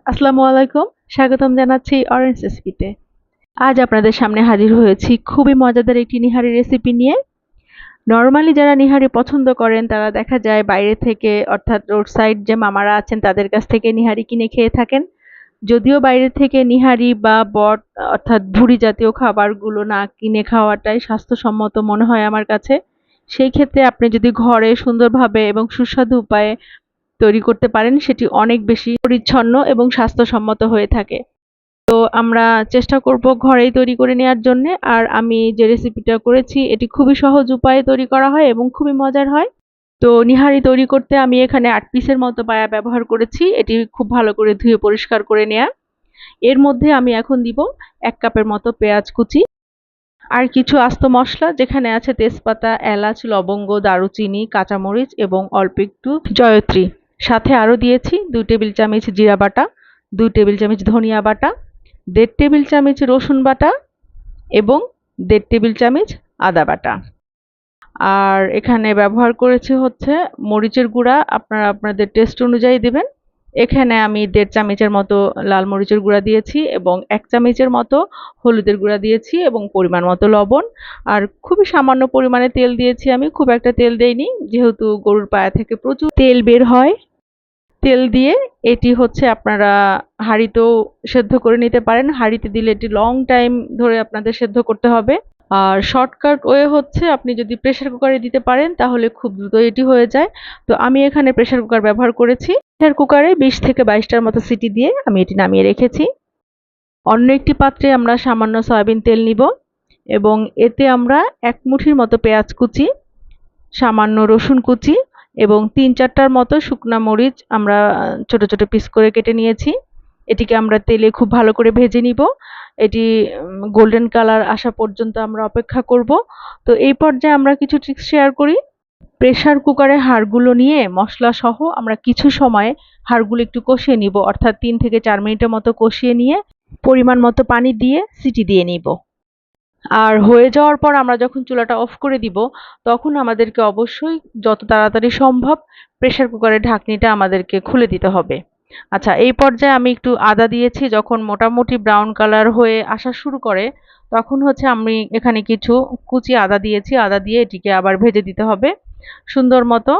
আসসালামু আলাইকুম। স্বাগতম জানাচ্ছি অরেঞ্জ রেসিপিতে। আজ আপনাদের সামনে হাজির হয়েছি খুবই মজাদার একটি নিহারি রেসিপি নিয়ে। নরমালি যারা নিহারি পছন্দ করেন তারা দেখা যায় বাইরে থেকে অর্থাৎ রোড সাইড যে মামারা আছেন তাদের কাছ থেকে নিহারি কিনে খেয়ে থাকেন। যদিও বাইরে থেকে নিহারি বা বট অর্থাৎ ভুড়ি জাতীয় খাবারগুলো না কিনে খাওয়াটাই স্বাস্থ্যসম্মত মনে হয় আমার কাছে। সেই ক্ষেত্রে আপনি যদি ঘরে সুন্দরভাবে এবং সুস্বাদু উপায়ে তৈরি করতে পারেন সেটি অনেক বেশি পরিচ্ছন্ন এবং স্বাস্থ্যসম্মত হয়ে থাকে। তো আমরা চেষ্টা করব ঘরেই তৈরি করে নেওয়ার জন্য। আর আমি যে রেসিপিটা করেছি এটি খুবই সহজ উপায়ে তৈরি করা হয় এবং খুবই মজার হয়। তো নিহারি তৈরি করতে আমি এখানে ৮ পিসের মতো পায়া ব্যবহার করেছি। এটি খুব ভালো করে ধুয়ে পরিষ্কার করে নেয়া। এর মধ্যে আমি এখন দিব ১ কাপের মতো পেঁয়াজ কুচি আর কিছু আস্ত মসলা, যেখানে আছে তেজপাতা, এলাচ, লবঙ্গ, দারুচিনি, কাঁচামরিচ এবং অল্প একটু জয়ত্রী। সাথে আরও দিয়েছি ২ টেবিল চামচ জিরা বাটা, ২ টেবিল চামচ ধনিয়া বাটা, ১.৫ টেবিল চামচ রসুন বাটা এবং ১.৫ টেবিল চামচ আদা বাটা। আর এখানে ব্যবহার করেছি হচ্ছে মরিচের গুঁড়া, আপনারা আপনাদের টেস্ট অনুযায়ী দিবেন। এখানে আমি ১.৫ চামচের মতো লাল মরিচের গুঁড়া দিয়েছি এবং ১ চামচের মতো হলুদের গুঁড়া দিয়েছি এবং পরিমাণ মতো লবণ। আর খুবই সামান্য পরিমাণে তেল দিয়েছি আমি, খুব একটা তেল দেইনি যেহেতু গরুর পায়া থেকে প্রচুর তেল বের হয়। তেল দিয়ে এটি হচ্ছে আপনারা হাঁড়িতেও সেদ্ধ করে নিতে পারেন। হাঁড়িতে দিলে এটি লং টাইম ধরে আপনাদের সেদ্ধ করতে হবে। আর শর্টকাট ওয়ে হচ্ছে আপনি যদি প্রেসার কুকারে দিতে পারেন তাহলে খুব দ্রুত এটি হয়ে যায়। তো আমি এখানে প্রেসার কুকার ব্যবহার করেছি। প্রেসার কুকারে ২০ থেকে ২২টার মতো সিটি দিয়ে আমি এটি নামিয়ে রেখেছি। অন্য একটি পাত্রে আমরা সামান্য সয়াবিন তেল নিব এবং এতে আমরা ১ মুঠির মতো পেঁয়াজ কুচি, সামান্য রসুন কুচি এবং ৩-৪টার মতো শুকনা মরিচ আমরা ছোট ছোট পিস করে কেটে নিয়েছি। এটিকে আমরা তেলে খুব ভালো করে ভেজে নিব। এটি গোল্ডেন কালার আসা পর্যন্ত আমরা অপেক্ষা করব। তো এই পর্যায়ে আমরা কিছু ট্রিক্স শেয়ার করি। প্রেসার কুকারে হাড়গুলো নিয়ে মশলা সহ আমরা কিছু সময় হাড়গুলো একটু কষিয়ে নিব, অর্থাৎ ৩ থেকে ৪ মিনিটের মতো কষিয়ে নিয়ে পরিমাণ মতো পানি দিয়ে সিটি দিয়ে নিব। আর হয়ে যাওয়ার পর আমরা যখন চুলাটা অফ করে দিব তখন আমাদেরকে অবশ্যই যত তাড়াতাড়ি সম্ভব প্রেসার কুকারের ঢাকনিটা আমাদেরকে খুলে দিতে হবে। আচ্ছা, এই পর্যায়ে আমি একটু আদা দিয়েছি। যখন মোটামুটি ব্রাউন কালার হয়ে আসা শুরু করে তখন হচ্ছে আমি এখানে কিছু কুচি আদা দিয়েছি। আদা দিয়ে এটিকে আবার ভেজে দিতে হবে সুন্দর মতো।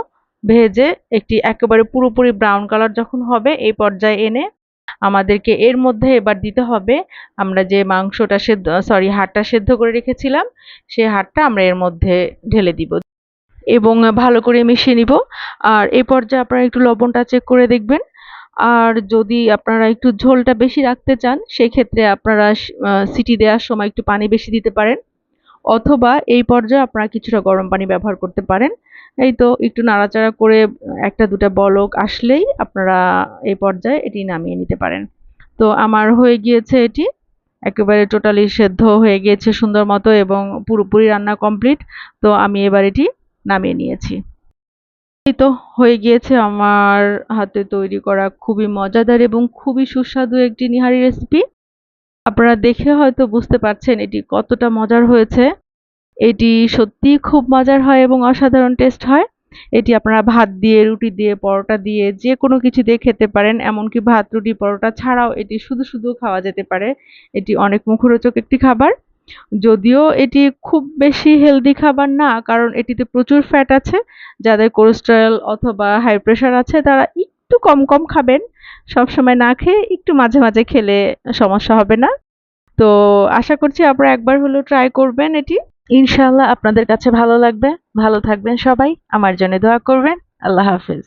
ভেজে একটি একেবারে পুরোপুরি ব্রাউন কালার যখন হবে এই পর্যায়ে এনে আমাদেরকে এর মধ্যে এবার দিতে হবে আমরা যে মাংসটা হাড়টা সেদ্ধ করে রেখেছিলাম, সেই হাড়টা আমরা এর মধ্যে ঢেলে দিব এবং ভালো করে মিশিয়ে নিব। আর এই পর্যায়ে আপনারা একটু লবণটা চেক করে দেখবেন। আর যদি আপনারা একটু ঝোলটা বেশি রাখতে চান সেই ক্ষেত্রে আপনারা সিটি দেওয়ার সময় একটু পানি বেশি দিতে পারেন, অথবা এই পর্যায়ে আপনারা কিছুটা গরম পানি ব্যবহার করতে পারেন। এই তো একটু নাড়াচাড়া করে ১টা-২টা বলক আসলেই আপনারা এই পর্যায়ে এটি নামিয়ে নিতে পারেন। তো আমার হয়ে গিয়েছে এটি একেবারে টোটালি সেদ্ধ হয়ে গিয়েছে সুন্দর মতো এবং পুরোপুরি রান্না কমপ্লিট। তো আমি এবার এটি নামিয়ে নিয়েছি। এই তো হয়ে গিয়েছে আমার হাতে তৈরি করা খুবই মজাদার এবং খুবই সুস্বাদু একটি নিহারি রেসিপি। আপনারা দেখে হয়তো বুঝতে পারছেন এটি কতটা মজার হয়েছে। এটি সত্যিই খুব মজার হয় এবং অসাধারণ টেস্ট হয়। এটি আপনারা ভাত দিয়ে, রুটি দিয়ে, পরোটা দিয়ে যেকোনো কিছু দিয়ে খেতে পারেন। এমনকি ভাত, রুটি, পরোটা ছাড়াও এটি শুধু শুধু খাওয়া যেতে পারে। এটি অনেক মুখরোচক একটি খাবার। যদিও এটি খুব বেশি হেলদি খাবার না, কারণ এটিতে প্রচুর ফ্যাট আছে। যাদের কোলেস্টেরল অথবা হাই প্রেশার আছে তারা একটু কম কম খাবেন। সবসময় না খেয়ে একটু মাঝে মাঝে খেলে সমস্যা হবে না। তো আশা করছি আপনারা একবার হলেও ট্রাই করবেন এটি। ইনশাআল্লাহ আপনাদের কাছে ভালো লাগবে। ভালো থাকবেন সবাই। আমার জন্য দোয়া করবেন। আল্লাহ হাফেজ।